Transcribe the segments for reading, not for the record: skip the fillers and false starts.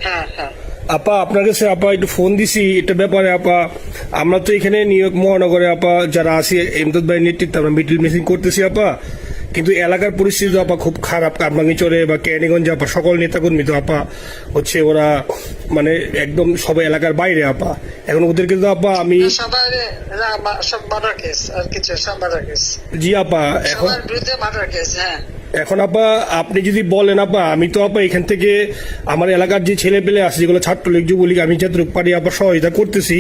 হ্যাঁ হ্যাঁ আপা আপনার কাছে আপা একটু ফোন দিছি এটা ব্যাপারে আপা। আমরা তো এখানে নিউ ইয়র্ক মহানগরে আপা যারা আছি এমদাদ ভাই নেতৃত্বে আমরা মিডিল মিটিং করতেছি আপা, কিন্তু এলাকার পরিস্থিতি তো আপা খুব খারাপ। কারমাঙ্গিচরে বা ক্যানিগঞ্জে আপা সকল নেতাকর্মী তো আপা হচ্ছে ওরা মানে একদম সবাই এলাকার বাইরে আপা। এখন ওদেরকে তো আপা আমি সবার সব মার্ডার কেস আর কিছু সব মার্ডার কেস জি আপা এখন সবার বিরুদ্ধে মার্ডার কেস। হ্যাঁ এখন আপা আপনি যদি বলেন আপা আমি তো আপা এখান থেকে আমার এলাকার যে ছেলে পেলে আছে যেগুলো ছাত্রলীগ যুবলীগ আমি যতটুকু পারি আপা সহায়তা করতেছি।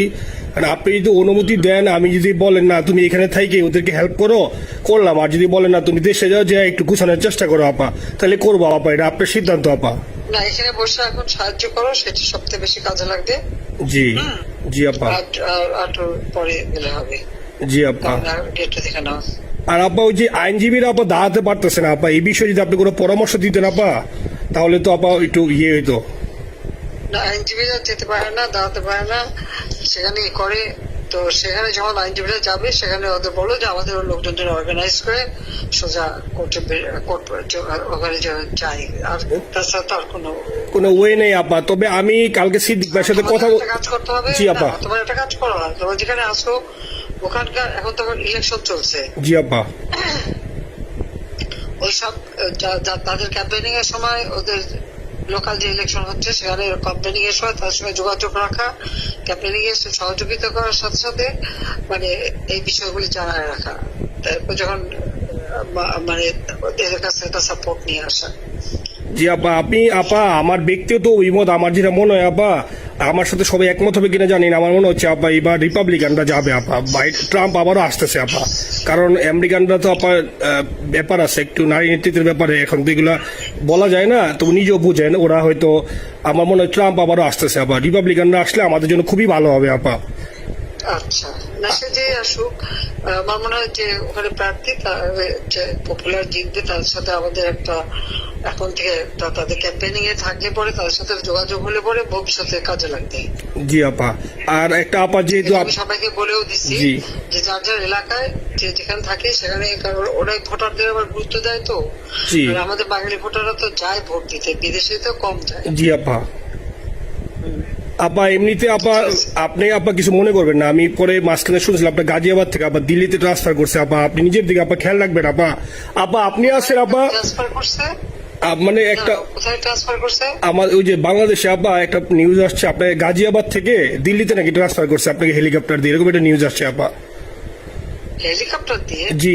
আর আপনি যদি অনুমতি দেন, আমি যদি বলেন না তুমি এখানে থাইকে ওদেরকে হেল্প করো করলাম, আর যদি বলেন না তুমি দেশে যাও যে একটু গুছানোর চেষ্টা করো আপা, তাহলে করবো আপা। এটা আপনার সিদ্ধান্ত আপা। না এখানে বসে এখন সাহায্য করো, সেটা সবচেয়ে বেশি কাজে লাগবে। জি জি আপা। আর পরে গেলে হবে। জি আপা। গেটটা দেখে নাও। আর আপা ওই যে আইনজীবীরা আপা দাঁড়াতে পারতেছে না আপা, এই বিষয়ে যদি আপনি কোনো পরামর্শ দিতেন আপা তাহলে তো আপা একটু ইয়ে হইতো। না আইনজীবীরা যেতে পারে না, দাঁড়াতে পারে না, সেখানে করে। তো সেখানে যখন আইনজীবীরা যাবে সেখানে ওদের বলো যে আমাদের লোকজনদের অর্গানাইজ করে সোজা কোর্টে ওখানে যাই। আর তাছাড়া তার কোনো ওয়ে নেই আপা। তবে আমি কালকে সিদ্দিক ভাইয়ের সাথে কথা কাজ করতে হবে। জি আপা। তোমার একটা কাজ করো, তোমার যেখানে আসো ওখানকার এখন তো ইলেকশন চলছে। জি আপা। ওইসব তাদের ক্যাম্পেনিং এর সময় ওদের লোকাল যে ইলেকশন হচ্ছে সেখানে ক্যাম্পেনিং এর সময় তাদের সঙ্গে যোগাযোগ রাখা, ক্যাম্পেনিং এর সহযোগিতা করার সাথে সাথে মানে এই বিষয়গুলি জানায় রাখা, তারপর যখন মানে ওদের কাছে একটা সাপোর্ট নিয়ে আসা। জি আপা। আপনি আপা আমার ব্যক্তিগত অভিমত আমার যেটা মনে হয় আপা, আমার সাথে সবাই একমত হবে কিনা জানি না, আমার মনে হচ্ছে আপা এবার রিপাবলিকানরা যাবে আপা। ট্রাম্প আবারও আসতেছে আপা, কারণ আমেরিকানরা তো আপা ব্যাপার আছে একটু নারী নেতৃত্বের ব্যাপারে, এখন তো এগুলা বলা যায় না, তো নিজেও বুঝেন ওরা হয়তো। আমার মনে হয় ট্রাম্প আবারও আসতেছে আপা, রিপাবলিকানরা আসলে আমাদের জন্য খুবই ভালো হবে আপা। আচ্ছা না সে যে আসুক, আমার মনে হয় যে ওখানে প্রার্থী যে পপুলার জিতবে তার সাথে আমাদের একটা এখন থেকে তাদের ক্যাম্পেনিং এ থাকলে পরে তাদের সাথে যোগাযোগ হলে পরে ভবিষ্যতে কাজে লাগবে। জি আপা। আর একটা আপা যেহেতু আমি সবাইকে বলেও দিচ্ছি যে যার যার এলাকায় যে যেখানে থাকে সেখানে, কারণ ওরাই ভোটারদের আবার গুরুত্ব দেয়। তো আমাদের বাঙালি ভোটাররা তো যায় ভোট দিতে, বিদেশে তো কম যায়। জি আপা। আপা এমনিতে আপা আপনি আপা কিছু মনে করবেন না, আমি পরে মাঝখানে শুনছিলাম আপনার গাজিয়াবাদ থেকে আপা দিল্লিতে ট্রান্সফার করছে আপা, আপনি নিজের দিকে আপা খেয়াল রাখবেন আপা। আপা আপনি আসেন আপা। ট্রান্সফার করছে মানে একটা কোথায় ট্রান্সফার করছে? আমার ওই যে বাংলাদেশে আপা একটা নিউজ আসছে আপনার গাজিয়াবাদ থেকে দিল্লিতে নাকি ট্রান্সফার করছে আপনাকে হেলিকপ্টার দিয়ে, এরকম একটা নিউজ আসছে আপা। হেলিকপ্টার দিয়ে? জি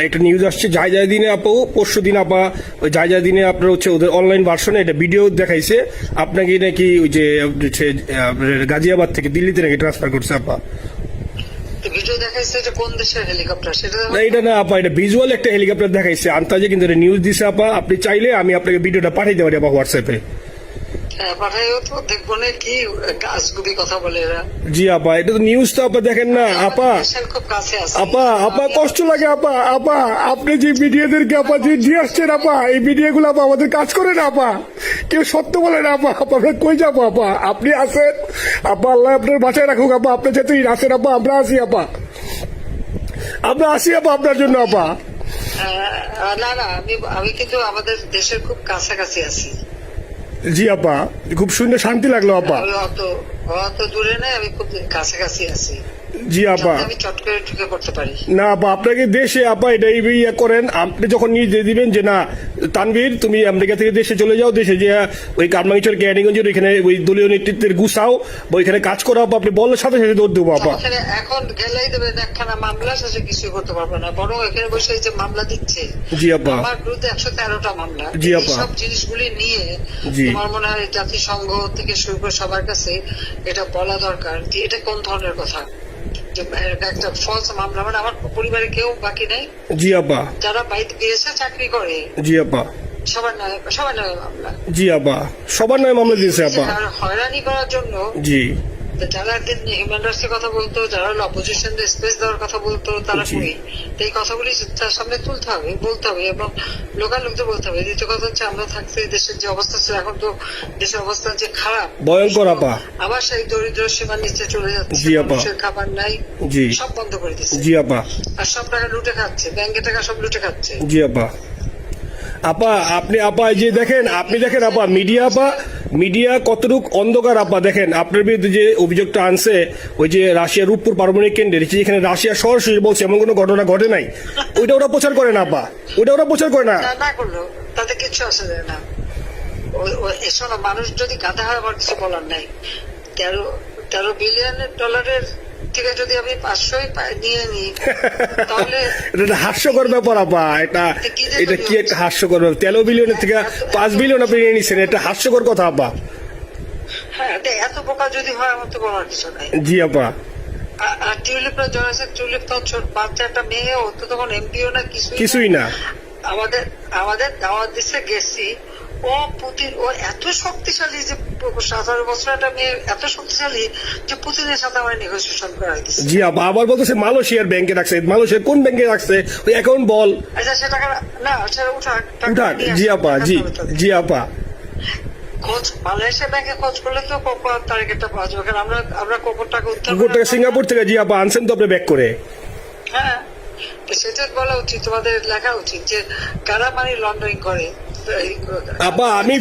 একটা নিউজ আসছে যায় দিনে আপু, পরশু দিন আপা ওই যায় দিনে আপনার হচ্ছে ওদের অনলাইন ভার্সনে এটা ভিডিও দেখাইছে আপনাকে নাকি ওই যে গাজিয়াবাদ থেকে দিল্লিতে নাকি ট্রান্সফার করছে আপা। ভিডিও দেখাইছে যে কোন দেশের হেলিকপ্টার সেটা না এটা না আপা, এটা ভিজুয়াল একটা হেলিকপ্টার দেখাইছে আন্তাজে, কিন্তু এটা নিউজ দিছে আপা। আপনি চাইলে আমি আপনাকে ভিডিওটা পাঠাইতে পারি আপা হোয়াটসঅ্যাপে। পাঠাইও তো, দেখবো না কি গাছগুলি কথা বলে এরা। জি আপা এটা তো নিউজ তো আপা দেখেন না আপা। খুব কাছে আছে আপা আপা কষ্ট লাগে আপা। আপা আপনি যে মিডিয়াদেরকে আপা যে দিয়ে আসছেন আপা, এই মিডিয়াগুলো আপা আমাদের কাজ করে না আপা, কেউ সত্য বলে না আপা। আপা আমরা কই যাবো আপা, আপনি আছেন আপা, আল্লাহ আপনার বাঁচায় রাখুক আপা। আপনি যেহেতু আছেন আপা, আমরা আসি আপা, আমরা আসি আপা আপনার জন্য আপা। না না আমি কিন্তু আমাদের দেশের খুব কাছাকাছি আছি। জি আপা খুব শুনে শান্তি লাগলো আপা। অত দূরে নেই, আমি খুব কাছাকাছি আছি। জি আপা। আমি চট করে ঢুকে পড়তে পারি না আপা আপনাকে দেশে আপা এটা ইয়ে করেন, আপনি যখন নিয়ে দিয়ে দিবেন যে না তানভীর তুমি আমেরিকা থেকে দেশে চলে যাও, দেশে যে ওই কারমাঙ্গিচর ক্যানিগঞ্জের ওইখানে ওই দলীয় নেতৃত্বের গুছাও বা ওইখানে কাজ করো আপা, আপনি বললে সাথে সাথে দৌড় দেবো আপা। এখন গেলেই দেবেন একখানা মামলা, শেষে কিছু করতে পারবে না, বরং এখানে বসে যে মামলা দিচ্ছে। জি আপা। আমার বিরুদ্ধে 113টা মামলা। জি আপা। সব জিনিসগুলি নিয়ে আমার মনে হয় জাতিসংঘ থেকে শুরু করে সবার কাছে এটা বলা দরকার যে এটা কোন ধরনের কথা, একটা ফলস মামলা। মানে আমার পরিবারে কেউ বাকি নেই। জি আপা। যারা বাইরে গিয়েছে চাকরি করে। জি আপা। সবার নয় মামলা। জি আপা সবার নয় মামলা দিয়েছে আপা। হয়রানি করার জন্য জি যারা একদিন হিউম্যান রাইটস এর কথা বলতো, যারা অপোজিশন স্পেস দেওয়ার কথা বলতো, তারা কই? এই কথাগুলি তার সামনে তুলতে হবে, বলতে হবে, এবং লোকাল লোকদের বলতে হবে। দ্বিতীয় কথা হচ্ছে আমরা থাকতে দেশের যে অবস্থা ছিল, এখন তো দেশের অবস্থা যে খারাপ, ভয়ঙ্কর আপা। আবার সেই দরিদ্র সীমার নিচে চলে যাচ্ছে, মানুষের খাবার নাই, সব বন্ধ করে দিচ্ছে। জি আপা। আর সব টাকা লুটে খাচ্ছে, ব্যাংকের টাকা সব লুটে খাচ্ছে। জি আপা। আপা আপনি আপা এই যে দেখেন, আপনি দেখেন আপা, মিডিয়া কতটুক অন্ধকার আপা। দেখেন আপনার বিরুদ্ধে যে অভিযোগটা আনছে, ওই যে রাশিয়া রূপপুর পারমাণবিক কেন্দ্রে, যেখানে রাশিয়া সরাসরি বলছে এমন কোনো ঘটনা ঘটে নাই, ওইটা ওরা প্রচার করে না আপা, ওইটা ওরা প্রচার করে না। না করলো তাতে কিচ্ছু আসে যায় না। এসব মানুষ যদি গাধা হয় আমার কিছু বলার নাই। 13 বিলিয়ন ডলারের থেকে যদি আমি 500 নিয়ে নিই তাহলে এটা হাস্যকর ব্যাপার আপা। এটা কি একটা হাস্যকর ব্যাপার? 13 বিলিয়নের থেকে 5 বিলিয়ন আপনি নিয়ে নিচ্ছেন, এটা হাস্যকর কথা আপা। হ্যাঁ, এত বোকা যদি হয় আমার তো বলার কিছু নাই। জি আপা। আর টিউলিপরা জয়েছে, টিউলিপ তো ছোট বাচ্চা একটা মেয়ে, ও তো তখন এমপিও না, কিছুই না। আমাদের দাওয়াত দিচ্ছে, গেছি। ও পুতিন, ও এত শক্তিশালী যে 17 বছর একটা মেয়ে এত শক্তিশালী যে পুতিনের সাথে আমার নেগোসিয়েশন করাই দিচ্ছে। জি আপা, আবার বলতেছে মালয়েশিয়ার ব্যাংকে রাখছে। মালয়েশিয়ার কোন ব্যাংকে রাখছে ওই অ্যাকাউন্ট বল। আচ্ছা, সে টাকা না, সেটা উঠাক। জি আপা, জি আপা। খোঁজ মালয়েশিয়া ব্যাংকে খোঁজ করলে তো কোকোর তারিখটা পাওয়া যাবে, কারণ আমরা কোকোর টাকা সিঙ্গাপুর থেকে। জি আপা, আনছেন তো আপনি ব্যাক করে। হ্যাঁ, তো সেটা বলা উচিত, তোমাদের লেখা উচিত যে কারা মানি লন্ডারিং করে। আপা আমি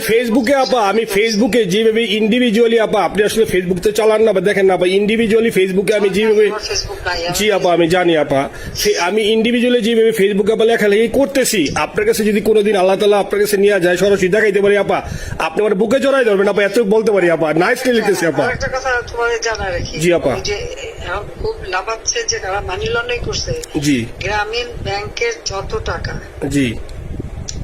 ফেসবুকে যেভাবে ইন্ডিভিজুয়ালি আপা, আপনি আসলে ফেসবুক তো চালান না বা দেখেন না আপা, ইন্ডিভিজুয়ালি ফেসবুকে আমি যেভাবে, জি আপা আমি জানি আপা, আমি ইন্ডিভিজুয়ালি যেভাবে ফেসবুকে আপা লেখালেখি করতেছি, আপনার কাছে যদি কোনোদিন আল্লাহ তাআলা আপনার কাছে নিয়ে যায়, সরাসরি দেখাইতে পারি আপা, আপনি আমার বুকে জড়াই ধরবেন আপা, এত বলতে পারি আপা। নাইসলি লিখতেছি আপা। একটা কথা তোমাদের জানা রাখি, জি আপা। যে এখন খুব লাভাচ্ছে যে যারা মানি লন্ডারিং করছে, জি গ্রামীণ ব্যাংকের যত টাকা জি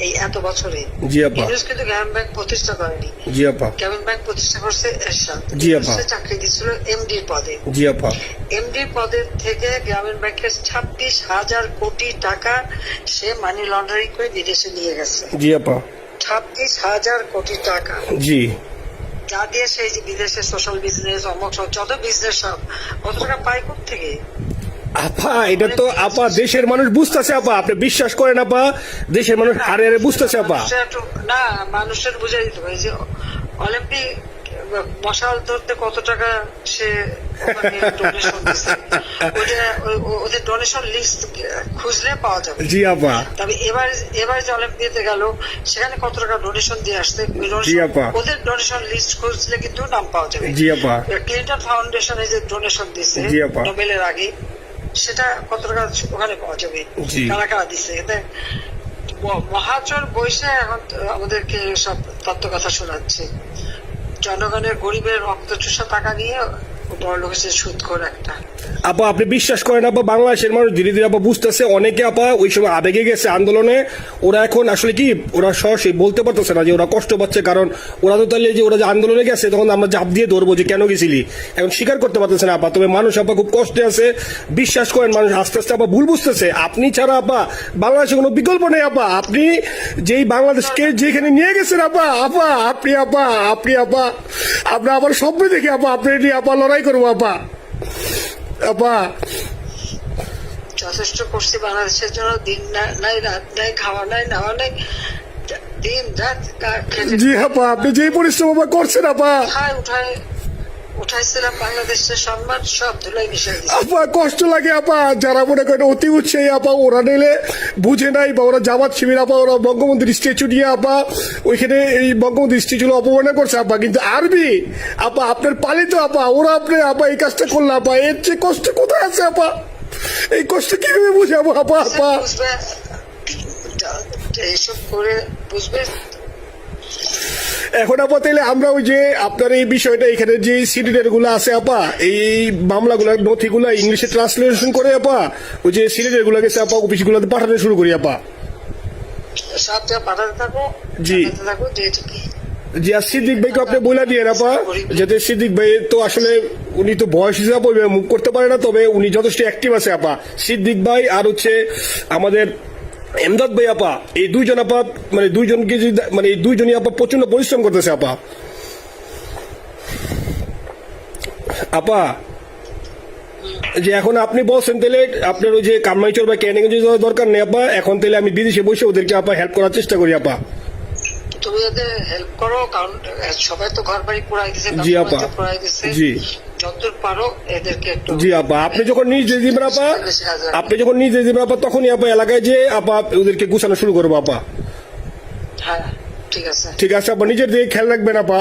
এই এত বছরে, জি আপা, ইউনুস কিন্তু গ্রামীণ ব্যাংক প্রতিষ্ঠা করেনি। জি আপা, গ্রামীণ ব্যাংক প্রতিষ্ঠা করছে এরশাদ। জি আপা। চাকরি দিচ্ছিল এমডির পদে। জি আপা। এমডির পদের থেকে গ্রামীণ ব্যাংকের 26,000 কোটি টাকা সে মানি লন্ডারিং করে বিদেশে নিয়ে গেছে। জি আপা। 26,000 কোটি টাকা, জি। যা দিয়ে সেই যে বিদেশে সোশ্যাল বিজনেস, অমক যত বিজনেস সব কত টাকা পায় থেকে। আপা এটা তো আপা দেশের মানুষ বুঝতেছে আপা, আপনি বিশ্বাস করেন আপা, দেশের মানুষ হারে হারে বুঝতেছে আপা। না, মানুষের বুঝাই দিতে পারে যে অলিম্পিক মশাল ধরতে কত টাকা সে ডোনেশন দিচ্ছে, ওদের ডোনেশন লিস্ট খুঁজলে পাওয়া যাবে। জি আপা। তবে এবার যে অলিম্পিয়াতে গেল সেখানে কত টাকা ডোনেশন দিয়ে আসছে, জি আপা। ওদের ডোনেশন লিস্ট খুঁজলে কিন্তু নাম পাওয়া যাবে। জি আপা। ক্লিন্টন ফাউন্ডেশনে যে ডোনেশন দিচ্ছে জি আপা, নোবেলের আগে, সেটা কত টাকা ওখানে পাওয়া যাবে, কারা কারা দিচ্ছে। এতে মহাচর বৈশে এখন আমাদেরকে সব তত্ত্ব কথা শোনাচ্ছে, জনগণের গরিবের রক্ত চুষা টাকা নিয়ে বড় লোকের সুদ করে একটা। আপা আপনি বিশ্বাস করেন আপা, বাংলাদেশের মানুষ ধীরে ধীরে আপা বুঝতেছে, অনেকে আপা ওই সময় আবেগে গেছে আন্দোলনে, ওরা এখন আসলে কি ওরা সরাসরি বলতে পারতেছে না যে ওরা কষ্ট পাচ্ছে, কারণ ওরা তো তাহলে যে ওরা যে আন্দোলনে গেছে তখন আমরা জাপ দিয়ে ধরবো যে কেন গেছিলি, এখন স্বীকার করতে পারতেছে না আপা। তবে মানুষ আপা খুব কষ্টে আছে, বিশ্বাস করেন মানুষ আস্তে আস্তে আপা ভুল বুঝতেছে। আপনি ছাড়া আপা বাংলাদেশে কোনো বিকল্প নেই আপা, আপনি যেই বাংলাদেশকে যেখানে নিয়ে গেছেন আপা, আপনি আমার স্বপ্ন দেখি আপা, আপনি নিয়ে আপা লড়াই করবো আপা। আপা যথেষ্ট করছি বাংলাদেশের জন্য, দিন নাই রাত নাই, খাওয়া নাই নাওয়া নাই, দিন রাত। জি আপা, আপনি যে পরিশ্রম আপা করছেন আপা, উঠাইছিলাম বাংলাদেশের সম্মান সব ধুলাই মিশে দিচ্ছে আপা। কষ্ট লাগে আপা, যারা মনে করেন অতি উৎসাহী আপা, ওরা নিলে বুঝে নাই বা ওরা জামাত শিবির আপা, ওরা বঙ্গবন্ধুর স্ট্যাচু নিয়ে আপা ওইখানে এই বঙ্গবন্ধুর স্ট্যাচু অপমানে করছে আপা, কিন্তু আরবি আপা আপনার পালিত আপা, ওরা আপনি আপা এই কাজটা করলো আপা, এর চেয়ে কষ্ট কোথায় আছে আপা? এই কষ্ট কিভাবে বুঝাবো আপা? বুঝবে এইসব করে, বুঝবে। এখন আপা তাইলে আমরা ওই যে আপনার এই বিষয়টা এখানে যে সিডিডের গুলো আছে আপা, এই মামলাগুলো নথিগুলা ইংলিশে ট্রান্সলেশন করে আপা ওই যে সিডিডের গুলো গেছে আপা অফিস গুলোতে পাঠানো শুরু করি আপা। সব যা পাঠাতে থাকো, জি থাকো যেটা কি। জি, আর সিদ্দিক ভাইকে আপনি বলে দিয়ে আপা, যাতে সিদ্দিক ভাই তো আসলে উনি তো বয়স হিসাবে মুভ করতে পারে না, তবে উনি যথেষ্ট অ্যাক্টিভ আছে আপা। সিদ্দিক ভাই আর হচ্ছে আমাদের এমদাদ ভাই আপা, এই দুইজন আপা মানে দুইজনকে মানে এই দুইজনই আপা প্রচন্ড পরিশ্রম করতেছে আপা। আপা যে এখন আপনি বলছেন তাহলে আপনার ওই যে কামাইচর বা ক্যানিং এ যাওয়ার দরকার নেই আপা, এখন তাহলে আমি বিদেশে বসে ওদেরকে আপা হেল্প করার চেষ্টা করি আপা। তুমি ওদের হেল্প করো, কারণ সবাই তো ঘর বাড়ি পুরাই দিছে। জি আপা, জি যতদূর পারো এদেরকে একটু। জি আপা, আপনি যখন নিজে দিবেন আপা, তখনই আপা এলাকায় যে আপা ওদেরকে গুছানো শুরু করবো আপা। হ্যাঁ ঠিক আছে। ঠিক আছে আপা, নিজের দিকে খেয়াল রাখবেন আপা।